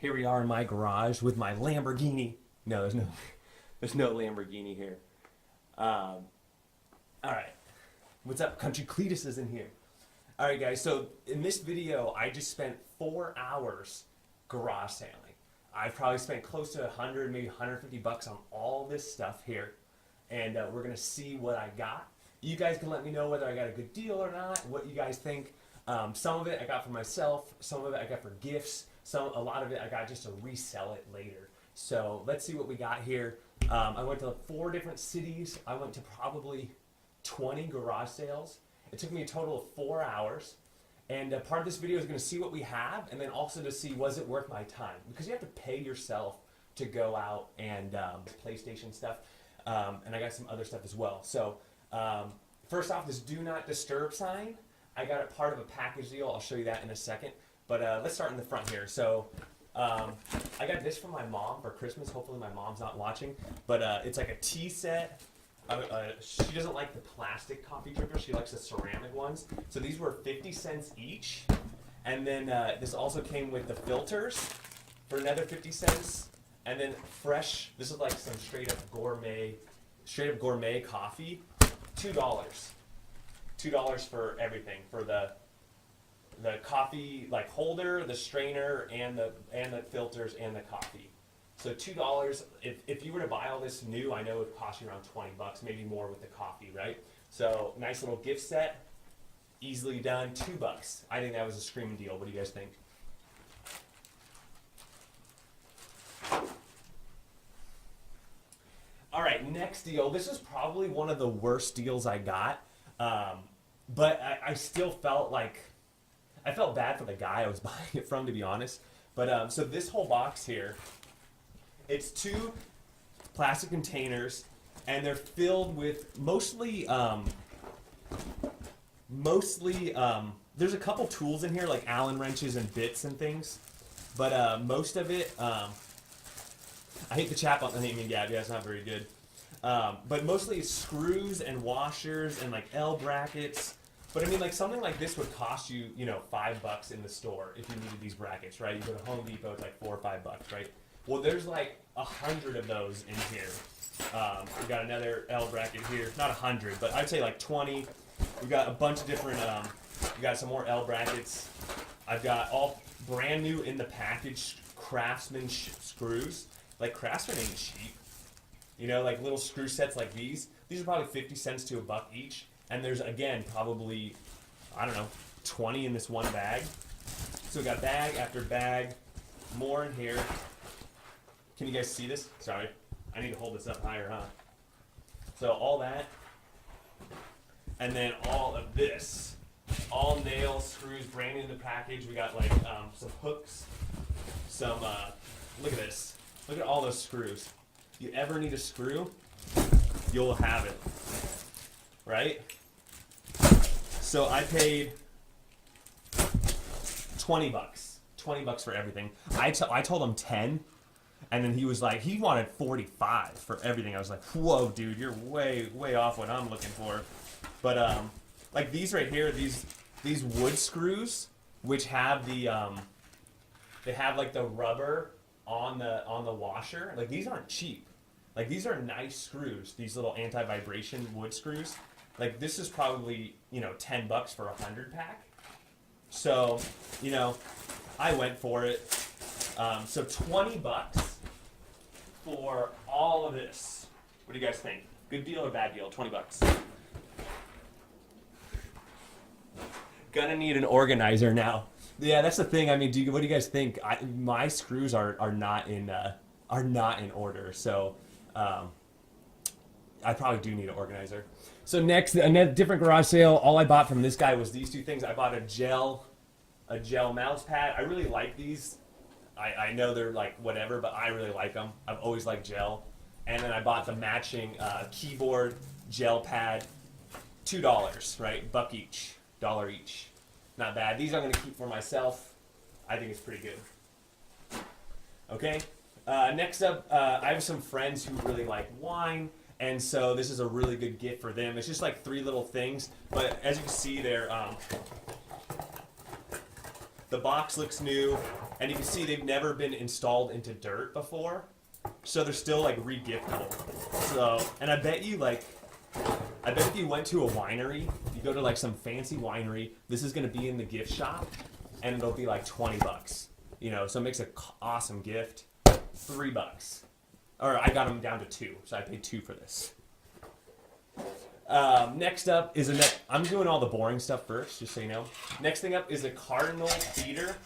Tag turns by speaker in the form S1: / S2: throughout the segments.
S1: Here we are in my garage with my Lamborghini. No, there's no Lamborghini here. All right. What's up? Country Cletus is in here. All right, guys. So in this video, I just spent 4 hours garage sailing. I've probably spent close to 100, maybe 150 bucks on all this stuff here. And we're going to see what I got. You guys can let me know whether I got a good deal or not, what you guys think. Some of it I got for myself. Some of it I got for gifts. A lot of it I got just to resell it later. So let's see what we got here. I went to 4 different cities. I went to probably 20 garage sales. It took me a total of 4 hours. And part of this video is going to see what we have, and then also to see was it worth my time. Because you have to pay yourself to go out and PlayStation stuff. And I got some other stuff as well. So first off, this do not disturb sign. I got it part of a package deal. I'll show you that in a second. But let's start in the front here. So I got this from my mom for Christmas. Hopefully my mom's not watching. But it's like a tea set. She doesn't like the plastic coffee drippers. She likes the ceramic ones. So these were 50 cents each. And then this also came with the filters for another 50 cents. And then fresh, this is like some straight up gourmet coffee, $2. $2 for everything, for the coffee like holder, the strainer, and the filters and the coffee. So $2. If you were to buy all this new, I know it would cost you around 20 bucks, maybe more with the coffee, right? So nice little gift set, easily done. $2. I think that was a screaming deal. What do you guys think? All right, next deal. This is probably one of the worst deals I got, but I still felt like I felt bad for the guy I was buying it from, to be honest. But so this whole box here, it's 2 plastic containers, and they're filled with mostly there's a couple tools in here like Allen wrenches and bits and things, but most of it. I hate the chap on the name and Gab. Yeah, it's not very good. But mostly it's screws and washers and like L brackets. But I mean, like something like this would cost you, $5 in the store if you needed these brackets, right? You go to Home Depot, it's like $4 or $5, right? Well, there's like 100 of those in here. We got another L bracket here, not 100, but I'd say like 20. We got a bunch of different. We got some more L brackets. I've got all brand new in the package Craftsman screws. Like Craftsman ain't cheap. Like little screw sets like these. These are probably 50 cents to $1 each. And there's, again, probably, 20 in this one bag. So we got bag after bag, more in here. Can you guys see this? Sorry. I need to hold this up higher, huh? So all that. And then all of this. All nails, screws, brand new in the package. We got, like, some hooks. Some, look at this. Look at all those screws. You ever need a screw, you'll have it. Right? So I paid 20 bucks. 20 bucks for everything. I told him 10, and then he was like, he wanted 45 for everything. I was like, whoa, dude, you're way off what I'm looking for. But like these right here, these wood screws, which have the they have like the rubber on the washer. Like these aren't cheap. Like these are nice screws. These little anti-vibration wood screws. Like this is probably, $10 for a 100 pack. So, I went for it. So 20 bucks for all of this. What do you guys think? Good deal or bad deal? 20 bucks. Gonna need an organizer now. Yeah, that's the thing. I mean, what do you guys think? My screws are not in order. So, I probably do need an organizer. So next, another different garage sale. All I bought from this guy was these 2 things. I bought a gel mouse pad. I really like these. I know they're like whatever, but I really like them. I've always liked gel. And then I bought the matching keyboard gel pad. $2, right? $1 each, $1 each. Not bad. These I'm gonna keep for myself. I think it's pretty good. Okay. Next up, I have some friends who really like wine. And so this is a really good gift for them. It's just like 3 little things, but as you can see, The box looks new, and you can see they've never been installed into dirt before, so they're still like re-giftable. So, and I bet if you went to a winery, you go to like some fancy winery, this is gonna be in the gift shop, and it'll be like $20. You know, so it makes an awesome gift. $3. Or I got them down to 2, so I paid 2 for this. Next up is I'm doing all the boring stuff first, just so you know. Next thing up is a cardinal feeder.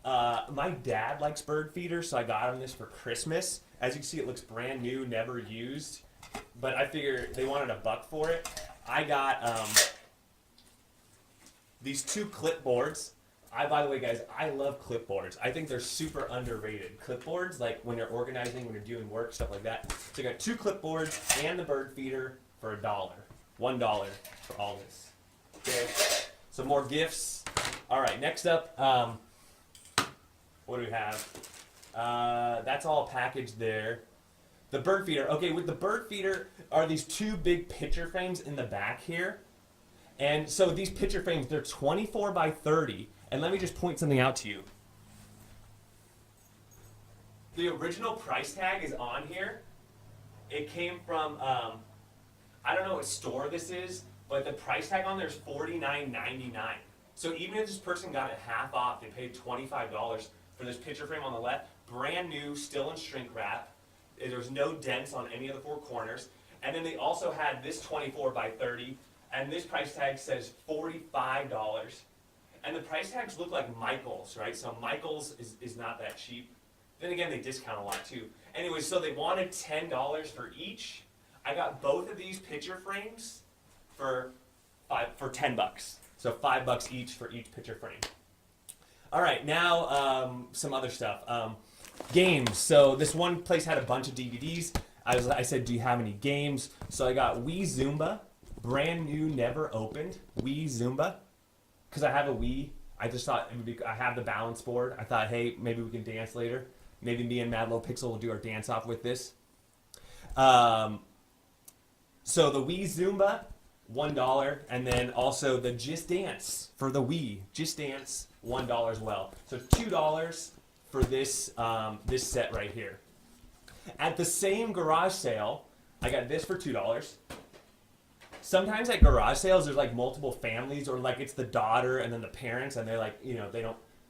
S1: My dad likes bird feeders, so I got him this for Christmas. As you can see, it looks brand new, never used. But I figure they wanted $1 for it. I got these 2 clipboards. By the way, guys, I love clipboards. I think they're super underrated. Clipboards, like when you're organizing, when you're doing work, stuff like that. So I got 2 clipboards and the bird feeder for $1. $1 for all this. Okay. Some more gifts. All right, next up, what do we have? That's all packaged there. The bird feeder. Okay, with the bird feeder are these 2 big picture frames in the back here. And so these picture frames, they're 24 by 30. And let me just point something out to you. The original price tag is on here. It came from, I don't know what store this is, but the price tag on there is $49.99. So even if this person got it half off, they paid $25 for this picture frame on the left. Brand new, still in shrink wrap. There's no dents on any of the 4 corners. And then they also had this 24 by 30, and this price tag says $45. And the price tags look like Michaels, right? So Michaels is not that cheap. Then again, they discount a lot too. Anyway, so they wanted $10 for each. I got both of these picture frames for $10. So $5 each for each picture frame. All right, now some other stuff. Games. So this one place had a bunch of DVDs. I said, do you have any games? So I got Wii Zumba, brand new, never opened. Wii Zumba. Because I have a Wii, I just thought I have the balance board. I thought, hey, maybe we can dance later. Maybe me and Mad Little Pixel will do our dance off with this. So the Wii Zumba, $1, and then also the Just Dance for the Wii. Just Dance, $1 as well. So $2 for this this set right here. At the same garage sale, I got this for $2. Sometimes at garage sales, there's like multiple families, or like it's the daughter and then the parents, and they're like, you know,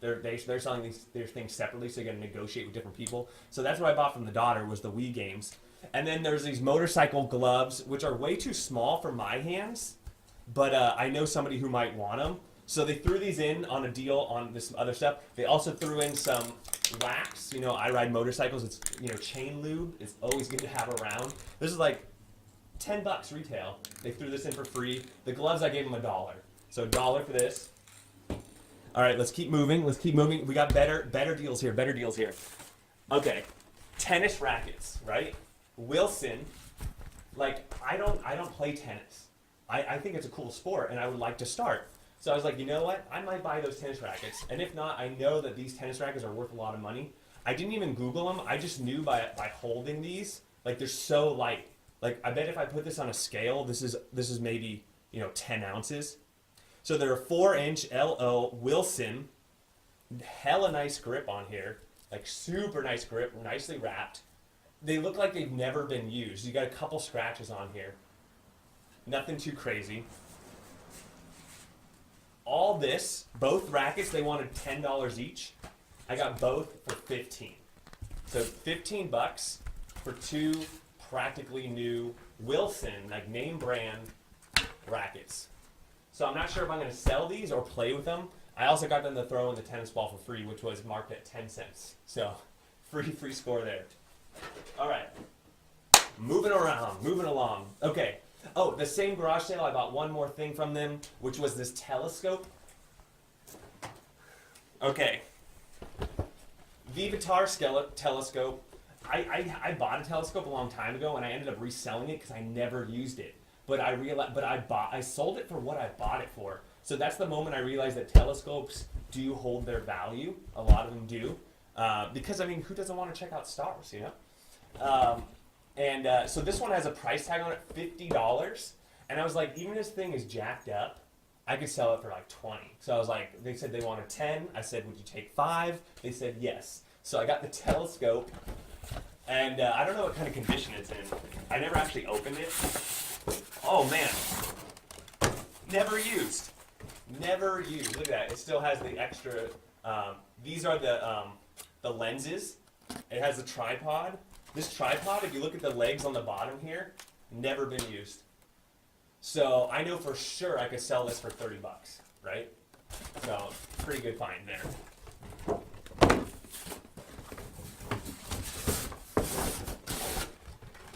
S1: they're selling their things separately, so you got to negotiate with different people. So that's what I bought from the daughter, was the Wii games. And then there's these motorcycle gloves, which are way too small for my hands, but I know somebody who might want them. So they threw these in on a deal on this other stuff. They also threw in some wax. You know, I ride motorcycles. It's, you know, chain lube. It's always good to have around. This is like $10 retail. They threw this in for free. The gloves, I gave them $1. So $1 for this. All right, let's keep moving. Let's keep moving. We got better deals here. Better deals here. Okay, tennis rackets, right? Wilson. Like, I don't play tennis. I think it's a cool sport, and I would like to start. So I was like, you know what? I might buy those tennis rackets. And if not, I know that these tennis rackets are worth a lot of money. I didn't even Google them. I just knew by holding these, like, they're so light. Like, I bet if I put this on a scale, this is maybe, you know, 10 ounces. So they're a 4-inch LO Wilson. Hella nice grip on here. Like, super nice grip, nicely wrapped. They look like they've never been used. You got a couple scratches on here. Nothing too crazy. All this, both rackets, they wanted $10 each. I got both for $15. So $15 for 2 practically new Wilson, like name brand rackets. So I'm not sure if I'm going to sell these or play with them. I also got them to throw in the tennis ball for free, which was marked at 10 cents. So free score there. All right. Moving along. Okay. Oh, the same garage sale, I bought one more thing from them, which was this telescope. Okay. Vivitar telescope. I bought a telescope a long time ago, and I ended up reselling it because I never used it. But I sold it for what I bought it for. So that's the moment I realized that telescopes do hold their value. A lot of them do. Because, I mean, who doesn't want to check out stars, you know? So this one has a price tag on it, $50. And I was like, even this thing is jacked up, I could sell it for like 20. So I was like, they said they wanted 10. I said, would you take 5? They said yes. So I got the telescope, and I don't know what kind of condition it's in. I never actually opened it. Oh man, never used. Never used. Look at that. It still has the extra. These are the lenses. It has a tripod. This tripod, if you look at the legs on the bottom here, never been used. So I know for sure I could sell this for 30 bucks, right? So pretty good find there.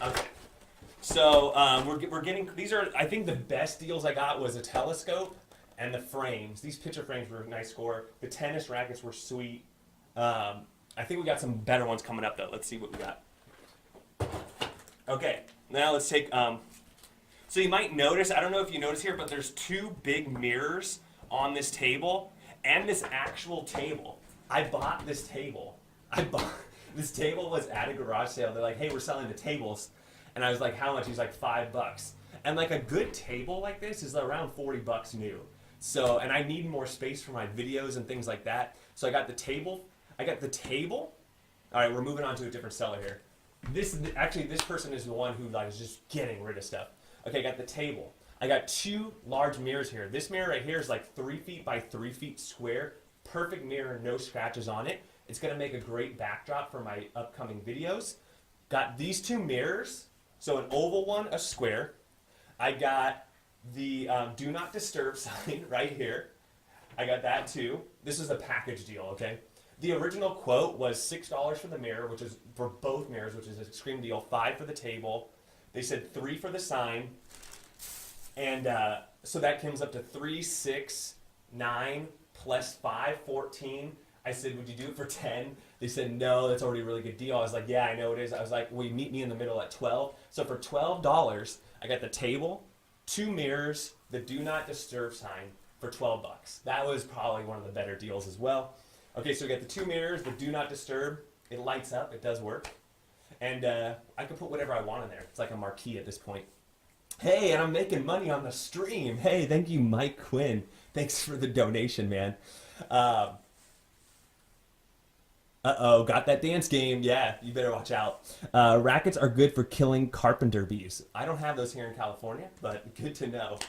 S1: Okay. So we're getting, these are, I think the best deals I got was a telescope and the frames. These picture frames were a nice score. The tennis rackets were sweet. I think we got some better ones coming up though. Let's see what we got. Okay, now let's take, so you might notice, I don't know if you notice here, but there's 2 big mirrors on this table and this actual table. I bought this table. This table was at a garage sale. They're like, hey, we're selling the tables. And I was like, how much? He's like, $5. And like a good table like this is around 40 bucks new. So, and I need more space for my videos and things like that. So I got the table. All right, we're moving on to a different seller here. This person is the one who like is just getting rid of stuff. Okay, I got the table. I got 2 large mirrors here. This mirror right here is like 3 feet by 3 feet square. Perfect mirror, no scratches on it. It's gonna make a great backdrop for my upcoming videos. Got these 2 mirrors. So an oval one, a square. I got the do not disturb sign right here. I got that too. This is a package deal, okay? The original quote was $6 for the mirror, which is for both mirrors, which is an extreme deal. 5 for the table. They said 3 for the sign. And so that comes up to 3, 6, 9, plus 5, 14. I said, would you do it for 10? They said, no, that's already a really good deal. I was like, yeah, I know it is. I was like, will you meet me in the middle at 12? So for $12, I got the table, 2 mirrors, the do not disturb sign for 12 bucks. That was probably one of the better deals as well. Okay, so we got the 2 mirrors, the do not disturb. It lights up, it does work. And I can put whatever I want in there. It's like a marquee at this point. Hey, and I'm making money on the stream. Hey, thank you, Mike Quinn. Thanks for the donation, man. Uh-oh, got that dance game. Yeah, you better watch out. Rackets are good for killing carpenter bees. I don't have those here in California, but good to know.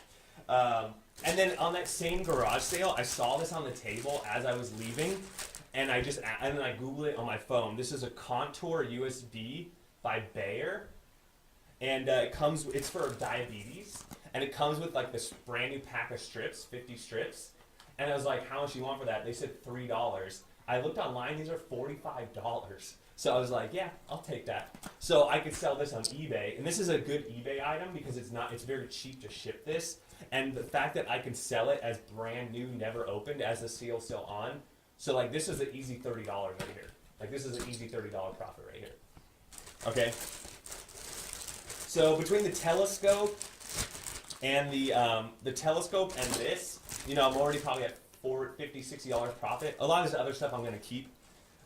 S1: And then on that same garage sale, I saw this on the table as I was leaving, and then I Googled it on my phone. This is a Contour USB by Bayer, and it's for diabetes, and it comes with like this brand new pack of strips, 50 strips, and I was like, how much do you want for that? They said $3. I looked online, these are $45. So I was like, yeah, I'll take that. So I could sell this on eBay, and this is a good eBay item because it's very cheap to ship this. And the fact that I can sell it as brand new, never opened, as the seal's still on. So like this is an easy $30 right here. Like this is an easy $30 profit right here. Okay. So between the telescope and the telescope and this, I'm already probably at $50, $60 profit. A lot of this other stuff I'm gonna keep.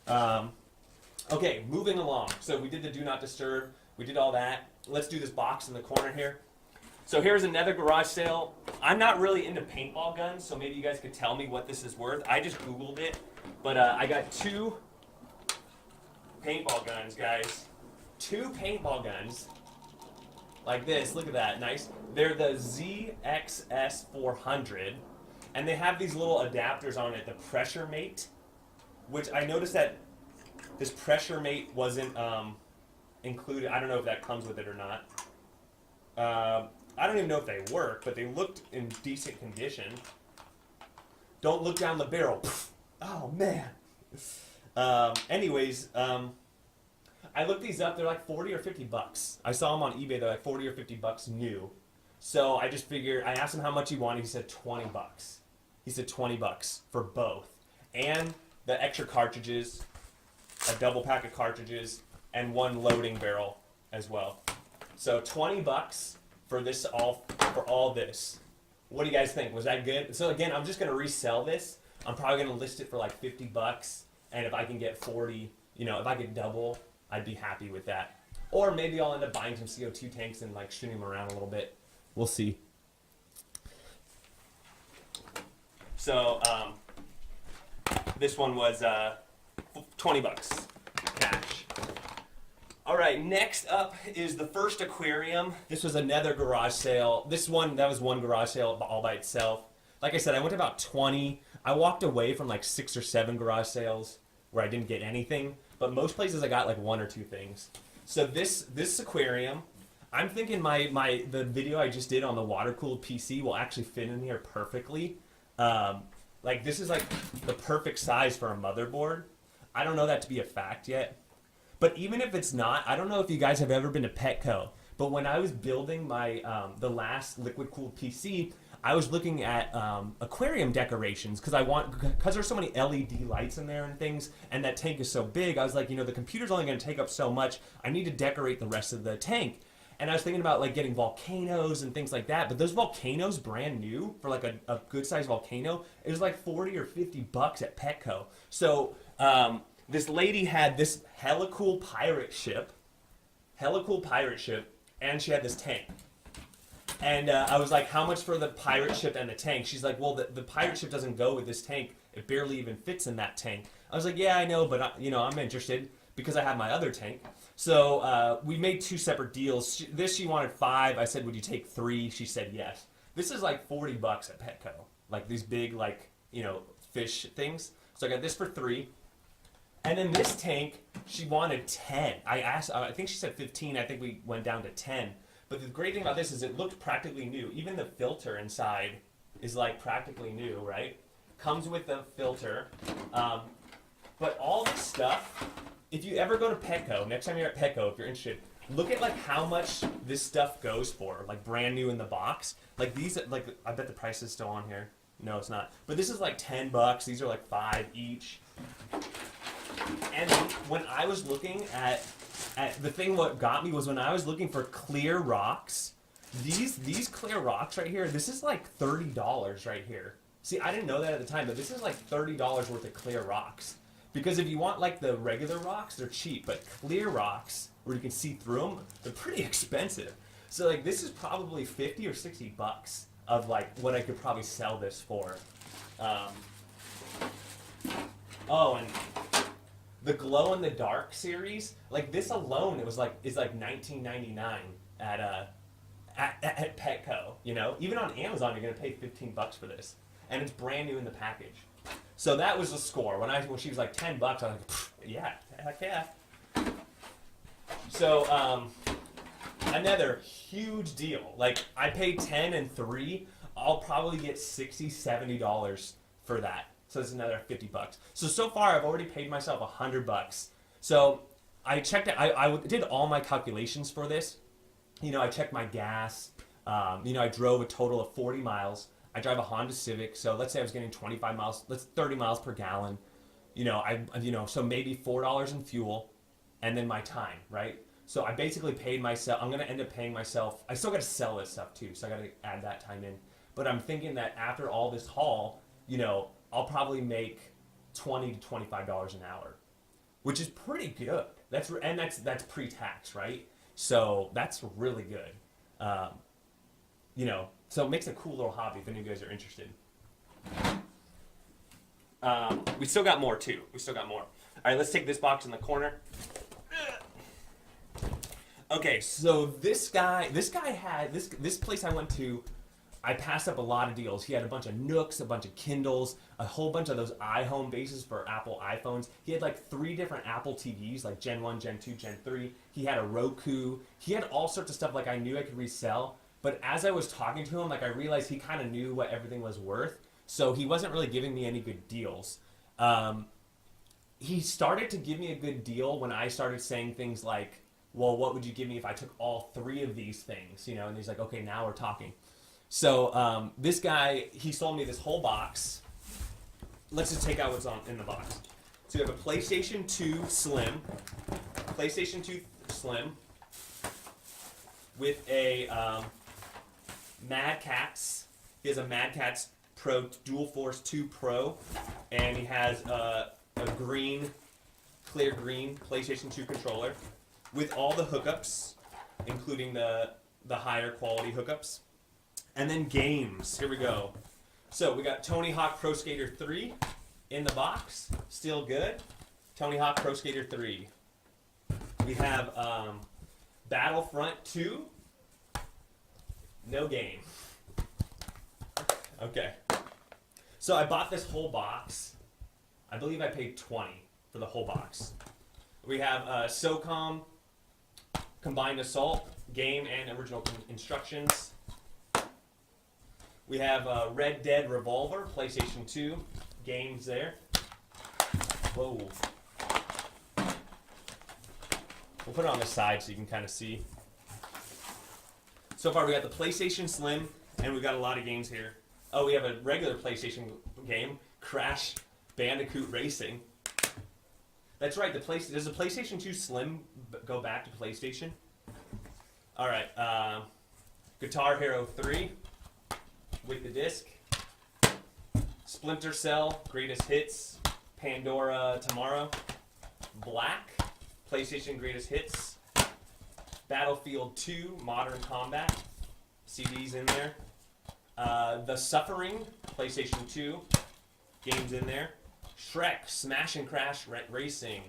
S1: Okay, moving along. So we did the do not disturb. We did all that. Let's do this box in the corner here. So here's another garage sale. I'm not really into paintball guns, so maybe you guys could tell me what this is worth. I just Googled it, but I got 2 paintball guns, guys. 2 paintball guns like this. Look at that, nice. They're the ZXS 400, and they have these little adapters on it, the Pressure Mate, which I noticed that this Pressure Mate wasn't included. I don't know if that comes with it or not. I don't even know if they work, but they looked in decent condition. Don't look down the barrel. Oh, man. Anyways, I looked these up. They're like 40 or 50 bucks. I saw them on eBay. They're like 40 or 50 bucks new. So I just figured, I asked him how much he wanted. He said 20 bucks. He said 20 bucks for both. And the extra cartridges, a double pack of cartridges, and 1 loading barrel as well. So 20 bucks for all this. What do you guys think? Was that good? So again, I'm just gonna resell this. I'm probably gonna list it for like 50 bucks, and if I can get 40, if I could double, I'd be happy with that. Or maybe I'll end up buying some CO2 tanks and like shooting them around a little bit. We'll see. So this one was 20 bucks cash. All right, next up is the first aquarium. This was another garage sale. That was one garage sale all by itself. Like I said, I went to about 20. I walked away from like 6 or 7 garage sales where I didn't get anything, but most places I got like 1 or 2 things. So this aquarium, I'm thinking the video I just did on the water-cooled PC will actually fit in here perfectly. Like this is like the perfect size for a motherboard. I don't know that to be a fact yet. But even if it's not, I don't know if you guys have ever been to Petco, but when I was building my the last liquid-cooled PC, I was looking at aquarium decorations because there's so many LED lights in there and things, and that tank is so big. I was like, the computer's only going to take up so much. I need to decorate the rest of the tank. And I was thinking about like getting volcanoes and things like that, but those volcanoes brand new for like a good sized volcano, it was like 40 or 50 bucks at Petco. So this lady had this hella cool pirate ship, and she had this tank. And I was like, how much for the pirate ship and the tank? She's like, well, the pirate ship doesn't go with this tank. It barely even fits in that tank. I was like, yeah, I know, but I'm interested because I have my other tank. So we made 2 separate deals. She wanted 5. I said, would you take 3? She said yes. This is like 40 bucks at Petco. Like these big, like, fish things. So I got this for 3. And then this tank, she wanted 10. I think she said 15. I think we went down to 10. But the great thing about this is it looked practically new. Even the filter inside is like practically new, right? Comes with the filter. But all this stuff, if you ever go to Petco, next time you're at Petco, if you're interested, look at like how much this stuff goes for, like brand new in the box. Like these, like I bet the price is still on here. No, it's not. But this is like 10 bucks. These are like 5 each. And when I was looking at the thing, what got me was when I was looking for clear rocks. These clear rocks right here. This is like $30 right here. See, I didn't know that at the time, but this is like $30 worth of clear rocks. Because if you want like the regular rocks, they're cheap, but clear rocks where you can see through them, they're pretty expensive. So like this is probably 50 or 60 bucks of like what I could probably sell this for. Oh, and the glow in the dark series, like this alone, is like $19.99 at Petco. Even on Amazon, you're gonna pay 15 bucks for this, and it's brand new in the package. So that was the score. When she was like 10 bucks, I was like, yeah, heck yeah. So another huge deal. Like I paid 10 and 3. I'll probably get $60, $70 for that. So it's another 50 bucks. So far I've already paid myself 100 bucks. So I checked it. I did all my calculations for this. I checked my gas. I drove a total of 40 miles. I drive a Honda Civic, so let's say I was getting 25 miles, that's 30 miles per gallon. So maybe $4 in fuel, and then my time, right? So I basically paid myself. I'm gonna end up paying myself. I still got to sell this stuff too, so I got to add that time in. But I'm thinking that after all this haul, I'll probably make $20 to $25 an hour, which is pretty good. That's pre-tax, right? So that's really good. So it makes a cool little hobby if any of you guys are interested. We still got more too. All right, let's take this box in the corner. Okay, so this place I went to, I passed up a lot of deals. He had a bunch of Nooks, a bunch of Kindles, a whole bunch of those iHome bases for Apple iPhones. He had like 3 different Apple TVs, like Gen 1, Gen 2, Gen 3. He had a Roku. He had all sorts of stuff like I knew I could resell. But as I was talking to him, like I realized he kind of knew what everything was worth. So he wasn't really giving me any good deals. He started to give me a good deal when I started saying things like, well, what would you give me if I took all 3 of these things? And he's like, okay, now we're talking. So this guy, he sold me this whole box. Let's just take out what's in the box. So you have a PlayStation 2 Slim. With a Mad Catz. He has a Mad Catz Pro Dual Force 2 Pro, and he has a clear green PlayStation 2 controller with all the hookups, including the higher quality hookups. And then games. Here we go. So we got Tony Hawk Pro Skater 3 in the box, still good. Tony Hawk Pro Skater 3. We have Battlefront 2, no game. Okay. So I bought this whole box. I believe I paid $20 for the whole box. We have SOCOM Combined Assault, game and original instructions. We have Red Dead Revolver, PlayStation 2, games there. Whoa. We'll put it on the side so you can kind of see. So far we got the PlayStation Slim, and we got a lot of games here. Oh, we have a regular PlayStation game, Crash Bandicoot Racing. That's right, does the PlayStation 2 Slim go back to PlayStation? Alright, Guitar Hero 3 with the disc. Splinter Cell, Greatest Hits, Pandora Tomorrow. Black, PlayStation Greatest Hits. Battlefield 2, Modern Combat, CDs in there. The Suffering, PlayStation 2, games in there. Shrek, Smash and Crash Racing,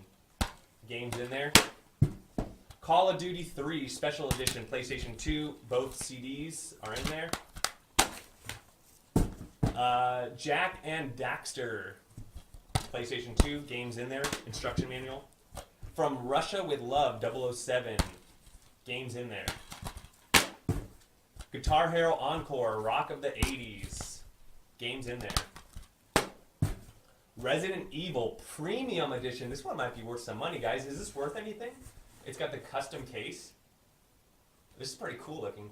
S1: games in there. Call of Duty 3, Special Edition, PlayStation 2, both CDs are in there. Jak and Daxter, PlayStation 2, games in there, instruction manual. From Russia with Love, 007, games in there. Guitar Hero Encore, Rock of the 80s, games in there. Resident Evil Premium Edition, this one might be worth some money, guys. Is this worth anything? It's got the custom case. This is pretty cool looking.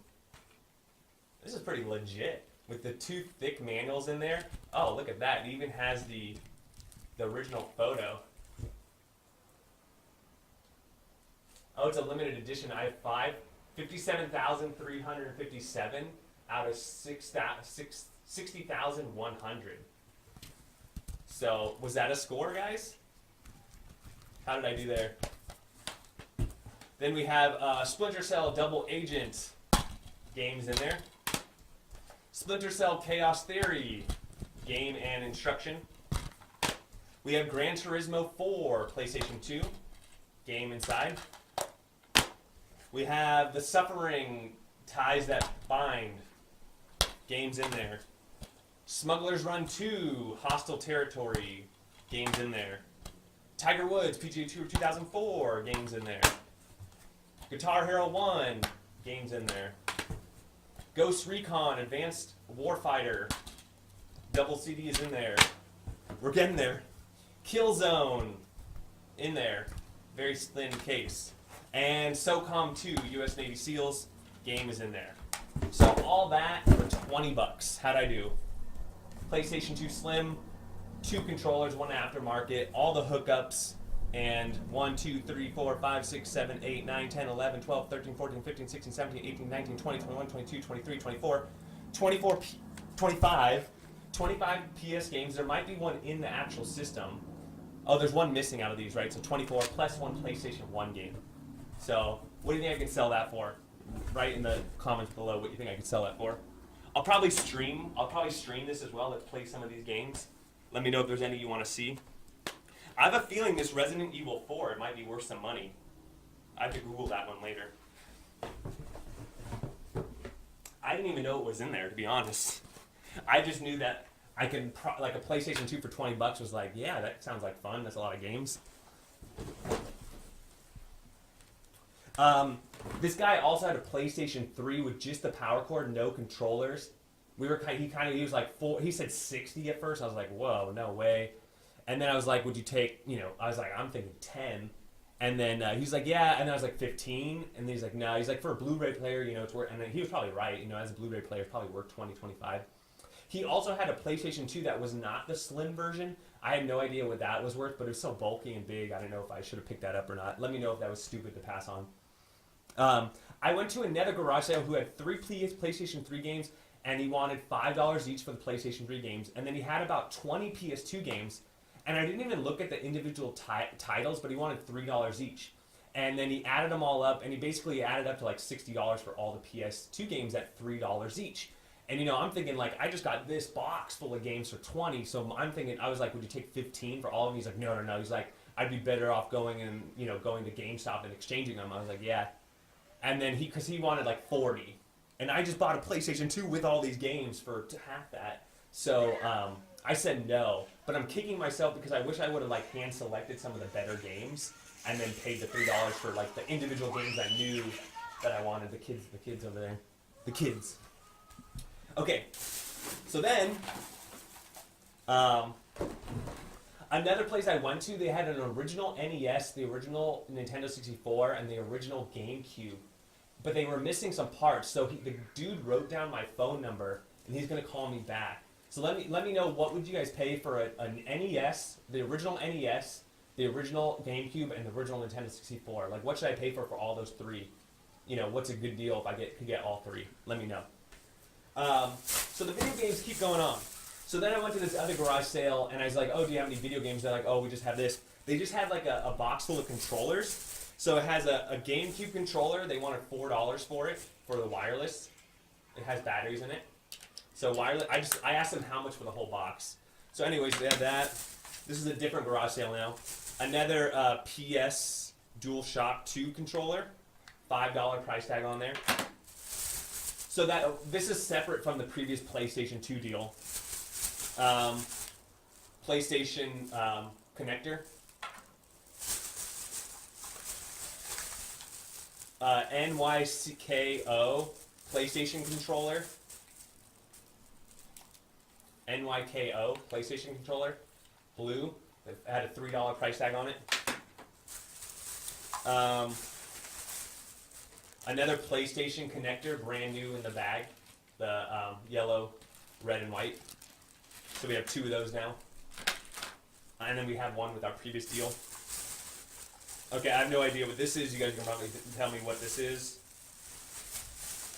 S1: This is pretty legit. With the 2 thick manuals in there. Oh, look at that. It even has the original photo. Oh, it's a limited edition. I have 57,357 out of 60,100. So, was that a score, guys? How did I do there? Then we have Splinter Cell Double Agent games in there. Splinter Cell Chaos Theory, game and instruction. We have Gran Turismo 4, PlayStation 2, game inside. We have The Suffering, Ties That Bind, games in there. Smuggler's Run 2, Hostile Territory, games in there. Tiger Woods, PGA Tour 2004, games in there. Guitar Hero 1, games in there. Ghost Recon Advanced Warfighter, double CD is in there. We're getting there. Killzone, in there. Very thin case. And SOCOM 2, US Navy SEALs, game is in there. So all that for $20. How'd I do? PlayStation 2 Slim, 2 controllers, 1 aftermarket, all the hookups, and 1, 2, 3, 4, 5, 6, 7, 8, 9, 10, 11, 12, 13, 14, 15, 16, 17, 18, 19, 20, 21, 22, 23, 24, 25 PS games. There might be one in the actual system. Oh, there's one missing out of these, right? So 24 plus 1 PlayStation 1 game. So what do you think I can sell that for? Write in the comments below what you think I can sell that for. I'll probably stream this as well. Let's play some of these games. Let me know if there's any you want to see. I have a feeling this Resident Evil 4, it might be worth some money. I have to Google that one later. I didn't even know it was in there, to be honest. I just knew that I could, like a PlayStation 2 for $20 was like, yeah, that sounds like fun. That's a lot of games. This guy also had a PlayStation 3 with just the power cord, no controllers. He was like he said 60 at first. I was like, whoa, no way. And then I was like, would you take, I was like, I'm thinking 10. And then he's like, yeah. And then I was like 15. And then he's like, no. He's like, for a Blu-ray player, it's worth, and then he was probably right. As a Blu-ray player, it's probably worth 20, 25. He also had a PlayStation 2 that was not the slim version. I had no idea what that was worth, but it was so bulky and big. I don't know if I should have picked that up or not. Let me know if that was stupid to pass on. I went to another garage sale who had 3 PlayStation 3 games, and he wanted $5 each for the PlayStation 3 games. And then he had about 20 PS2 games. And I didn't even look at the individual titles, but he wanted $3 each. And then he added them all up, and he basically added up to like $60 for all the PS2 games at $3 each. And I'm thinking like I just got this box full of games for 20, so I'm thinking I was like, would you take 15 for all of them? He's like, no, no, no. He's like, I'd be better off going and going to GameStop and exchanging them. I was like, yeah. And then because he wanted like 40, and I just bought a PlayStation 2 with all these games for half that. So I said no, but I'm kicking myself because I wish I would have like hand selected some of the better games and then paid the $3 for like the individual games I knew that I wanted. The kids over there, the kids. Okay, so then, another place I went to, they had an original NES, the original Nintendo 64, and the original GameCube, but they were missing some parts. So the dude wrote down my phone number, and he's gonna call me back. So let me know, what would you guys pay for an NES, the original NES, the original GameCube, and the original Nintendo 64? Like, what should I pay for all those three? What's a good deal if I could get all three? Let me know. So the video games keep going on. So then I went to this other garage sale, and I was like, oh, do you have any video games? They're like, oh, we just have this. They just had like a box full of controllers. So it has a GameCube controller. They wanted $4 for it, for the wireless. It has batteries in it. So wireless. I asked them how much for the whole box. So anyways, they have that. This is a different garage sale now. Another PS DualShock 2 controller. $5 price tag on there. So this is separate from the previous PlayStation 2 deal. PlayStation connector. NYKO PlayStation controller. NYKO PlayStation controller. Blue. It had a $3 price tag on it. Another PlayStation connector, brand new in the bag. The yellow, red, and white. So we have 2 of those now. And then we have one with our previous deal. Okay, I have no idea what this is. You guys can probably tell me what this is.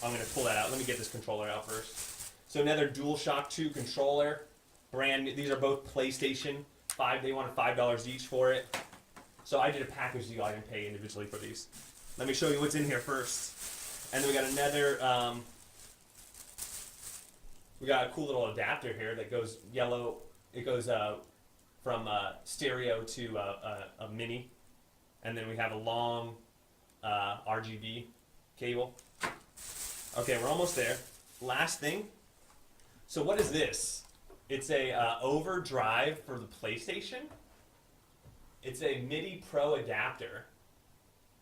S1: I'm going to pull that out. Let me get this controller out first. So another DualShock 2 controller. Brand new. These are both PlayStation 5. They wanted $5 each for it. So I did a package deal. I didn't pay individually for these. Let me show you what's in here first. And then we got another, we got a cool little adapter here that goes yellow. It goes from stereo to a mini. And then we have a long RGB cable. Okay, we're almost there. Last thing. So what is this? It's a overdrive for the PlayStation. It's a MIDI Pro adapter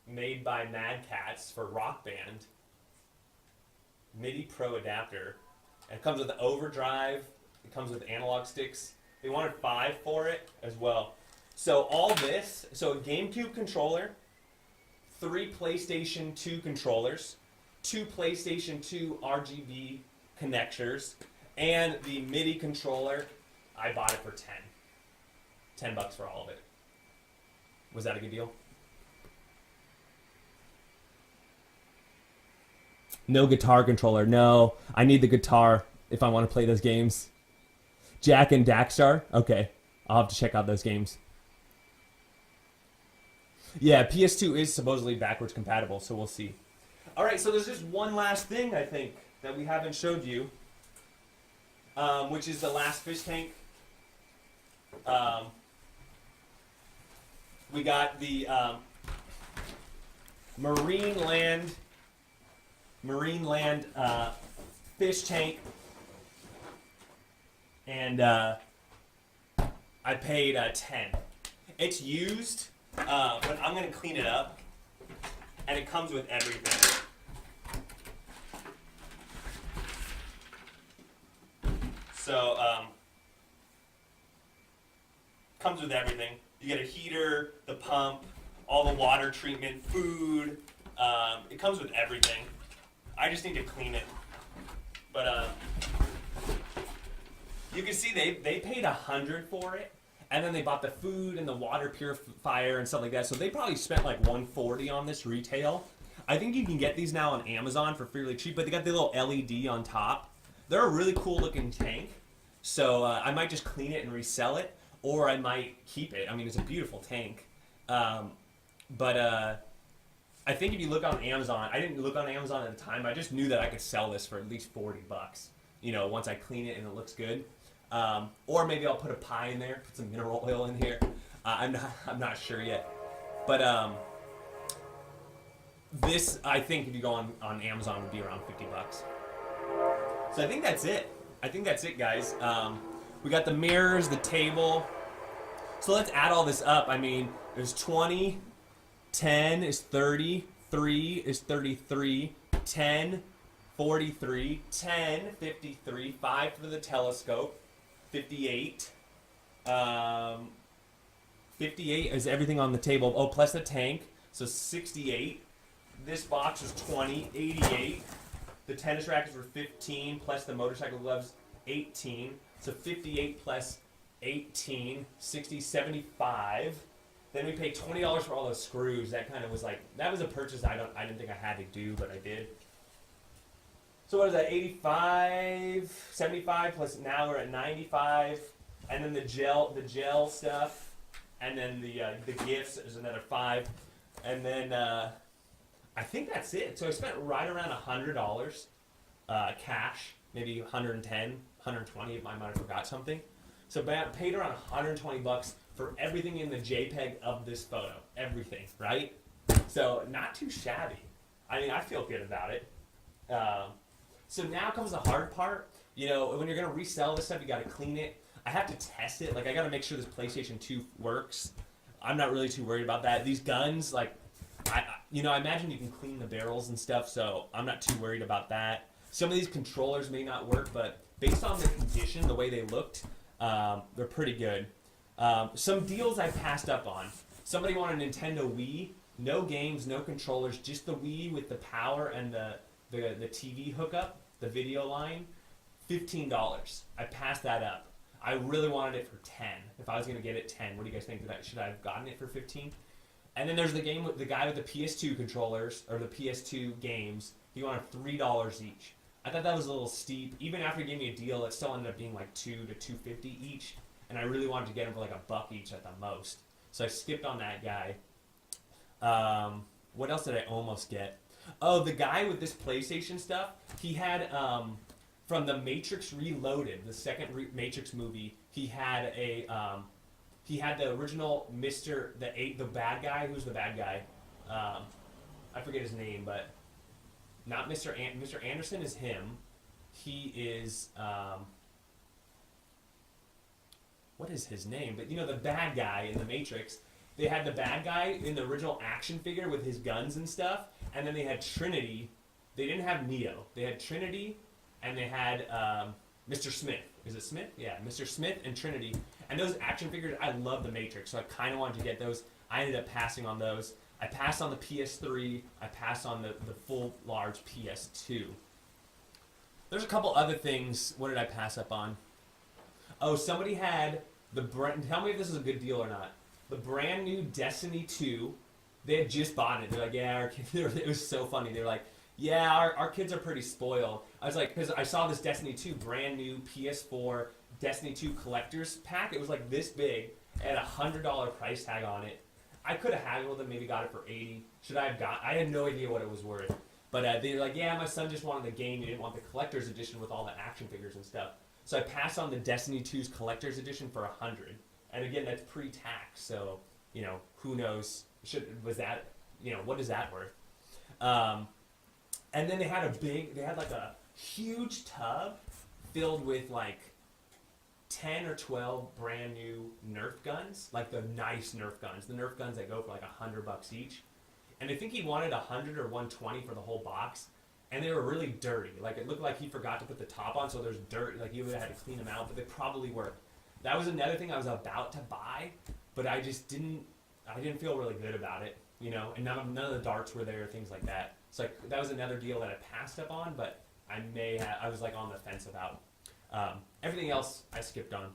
S1: made by Mad Catz for Rock Band. MIDI Pro adapter. It comes with the overdrive. It comes with analog sticks. They wanted $5 for it as well. So all this, so a GameCube controller, 3 PlayStation 2 controllers, 2 PlayStation 2 RGB connectors, and the MIDI controller. I bought it for 10 bucks for all of it. Was that a good deal? No guitar controller. No, I need the guitar if I want to play those games. Jak and Daxter. Okay, I'll have to check out those games. Yeah, PS2 is supposedly backwards compatible, so we'll see. All right, so there's just one last thing, I think, that we haven't showed you, which is the last fish tank. We got the Marine Land fish tank, and I paid 10. It's used, but I'm gonna clean it up, and it comes with everything. So comes with everything. You get a heater, the pump, all the water treatment, food. It comes with everything. I just need to clean it. But you can see they paid $100 for it, and then they bought the food and the water purifier and stuff like that. So they probably spent like $140 on this retail. I think you can get these now on Amazon for fairly cheap, but they got the little LED on top. They're a really cool looking tank. So I might just clean it and resell it, or I might keep it. I mean, it's a beautiful tank. But I think if you look on Amazon, I didn't look on Amazon at the time. I just knew that I could sell this for at least $40. once I clean it and it looks good. Or maybe I'll put a pie in there, put some mineral oil in here. I'm not sure yet. But this, I think, if you go on Amazon, would be around $50. So I think that's it. Guys. We got the mirrors, the table. So let's add all this up. I mean, there's 20, 10 is 30, 3 is 33, 10, 43, 10, 53, 5 for the telescope, 58. 58 is everything on the table. Oh, plus the tank, so 68. This box was 20, 88. The tennis rackets were 15, plus the motorcycle gloves, 18. So 58 plus 18, 60, 75. Then we paid $20 for all those screws. That kind of was like, that was a purchase I didn't think I had to do, but I did. So what is that, 85, 75, plus now we're at 95. And then the gel stuff, and then the gifts is another 5. And then I think that's it. So I spent right around $100 cash, maybe 110, 120 if I might have forgot something. So I paid around $120 for everything in the JPEG of this photo. Everything, right? So not too shabby. I mean, I feel good about it. So now comes the hard part. When you're going to resell this stuff, you got to clean it. I have to test it. Like, I got to make sure this PlayStation 2 works. I'm not really too worried about that. These guns, like, I imagine you can clean the barrels and stuff, so I'm not too worried about that. Some of these controllers may not work, but based on the condition, the way they looked, they're pretty good. Some deals I passed up on. Somebody wanted a Nintendo Wii, no games, no controllers, just the Wii with the power and the TV hookup, the video line, $15. I passed that up. I really wanted it for 10. If I was going to get it 10, what do you guys think? Should I have gotten it for 15? And then there's the guy with the PS2 controllers, or the PS2 games. He wanted $3 each. I thought that was a little steep. Even after he gave me a deal, it still ended up being like $2 to $2.50 each. And I really wanted to get them for like $1 each at the most. So I skipped on that guy. What else did I almost get? Oh, the guy with this PlayStation stuff, he had, from the Matrix Reloaded, the second Matrix movie, he had the original the bad guy. Who's the bad guy? I forget his name, but not Mr. Mr. Anderson is him. He is, what is his name? But the bad guy in the Matrix. They had the bad guy in the original action figure with his guns and stuff, and then they had Trinity. They didn't have Neo. They had Trinity, and they had Mr. Smith. Is it Smith? Yeah, Mr. Smith and Trinity. And those action figures, I love the Matrix, so I kind of wanted to get those. I ended up passing on those. I passed on the PS3. I passed on the full large PS2. There's a couple other things. What did I pass up on? Oh, somebody had tell me if this is a good deal or not. The brand new Destiny 2. They had just bought it. They're like, yeah, our kids, it was so funny. They're like, yeah, our kids are pretty spoiled. I was like, because I saw this Destiny 2 brand new PS4 Destiny 2 collector's pack. It was like this big. It had $100 price tag on it. I could have haggled and maybe got it for $80. Should I have I had no idea what it was worth. But they were like, yeah, my son just wanted the game. He didn't want the collector's edition with all the action figures and stuff. So I passed on the Destiny 2's collector's edition for $100. And again, that's pre-tax. So, who knows? What is that worth? And then they had a huge tub filled with like 10 or 12 brand new Nerf guns, like the nice Nerf guns, the Nerf guns that go for like $100 each. And I think he wanted 100 or 120 for the whole box, and they were really dirty. Like it looked like he forgot to put the top on, so there's dirt. Like he would have had to clean them out, but they probably worked. That was another thing I was about to buy, but I just didn't feel really good about it, and none of the darts were there, things like that. So that was another deal that I passed up on, but I was like on the fence about. Everything else I skipped on.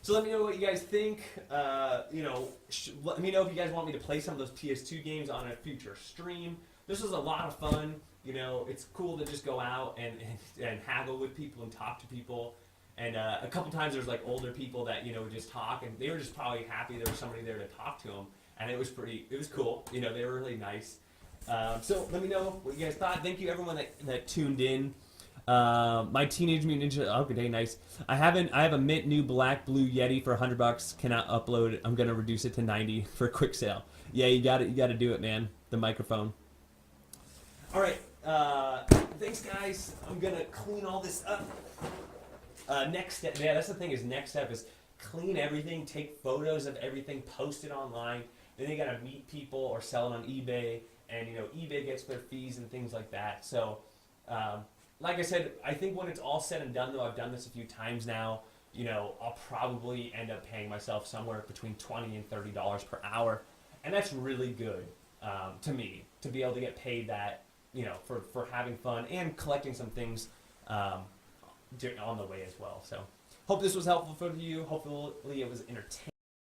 S1: So let me know what you guys think. Let me know if you guys want me to play some of those PS2 games on a future stream. This was a lot of fun. It's cool to just go out and haggle with people and talk to people. And a couple times there's like older people that would just talk, and they were just probably happy there was somebody there to talk to them, and it was cool. They were really nice. So let me know what you guys thought. Thank you everyone that tuned in. My Teenage Mutant Ninja. Oh, good day, nice. I have a mint new black blue Yeti for $100. Cannot upload. I'm gonna reduce it to 90 for a quick sale. Yeah, you got it. You got to do it, man. The microphone. All right. Thanks, guys. I'm gonna clean all this up. Next step. Yeah, that's the thing. Is next step is clean everything, take photos of everything, post it online. Then they gotta meet people or sell it on eBay, and eBay gets their fees and things like that. So, like I said, I think when it's all said and done, though, I've done this a few times now. I'll probably end up paying myself somewhere between $20 and $30 per hour, and that's really good to me to be able to get paid that for having fun and collecting some things on the way as well. So, hope this was helpful for you. Hopefully, it was entertaining.